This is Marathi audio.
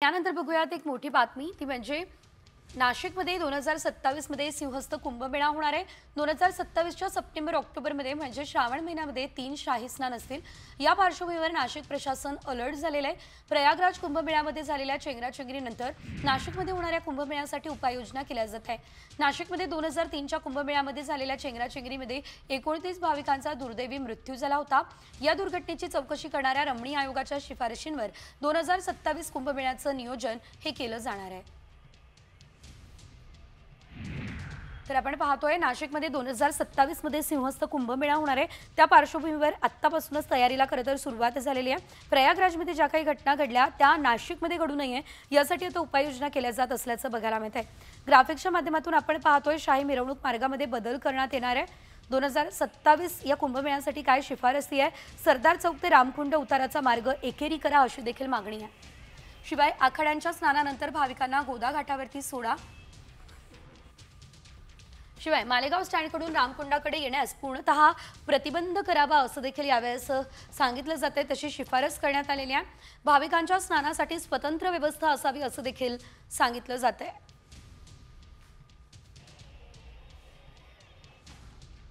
त्यानंतर बघूयात एक मोठी बातमी, ती म्हणजे नाशिकमध्ये 2027 मध्ये सिंहस्थ कुंभमेळा होणार आहे। 2027च्या सप्टेंबर-ऑक्टोबरमध्ये म्हणजे श्रावण महिन्यामध्ये 3 शाही स्नान असतील। या पार्श्वभूमीवर नाशिक प्रशासन अलर्ट झालेलं आहे। प्रयागराज कुंभमेळ्यामध्ये झालेल्या चेंगराचेंगरीनंतर नाशिकमध्ये होणाऱ्या कुंभमेळ्यासाठी उपाययोजना केल्या जात आहे। नाशिकमध्ये 2003च्या कुंभमेळ्यामध्ये झालेल्या चेंगराचेंगरीमध्ये 29 भाविकांचा दुर्दैवी मृत्यू झाला होता। या दुर्घटनेची चौकशी करणाऱ्या रमणी आयोगाच्या शिफारशींवर 2027 कुंभमेळ्याचं नियोजन हे केलं जाणार आहे। तर आपण पाहतोय नाशिकमध्ये 2027 मध्ये सिंहस्थ कुंभमेळा होणार आहे। त्या पार्श्वभूमीवर आत्तापासूनच तयारीला खरं तर सुरुवात झालेली आहे। प्रयागराजमध्ये ज्या काही घटना घडल्या त्या नाशिकमध्ये घडू नये यासाठी आता उपाययोजना केल्या जात असल्याचं बघायला मिळत आहे। ग्राफिक्सच्या माध्यमातून आपण पाहतोय शाही मिरवणूक मार्गामध्ये बदल करण्यात येणार आहे। 2027 या कुंभमेळ्यासाठी काय शिफारसी आहे? सरदार चौक ते रामकुंड उताराचा मार्ग एकेरी करा अशी देखील मागणी आहे। शिवाय आखाड्यांच्या स्नानानंतर भाविकांना गोदा घाटावरती सोडा। शिवाय मालेगाव स्टँडकडून रामकुंडाकडे येण्यास पूर्णतः प्रतिबंध करावा असं देखील यावेळेस सांगितलं जाते। तशी शिफारस करण्यात आलेली आहे। भाविकांच्या स्नानासाठी स्वतंत्र व्यवस्था असावी असं देखील सांगितलं जाते।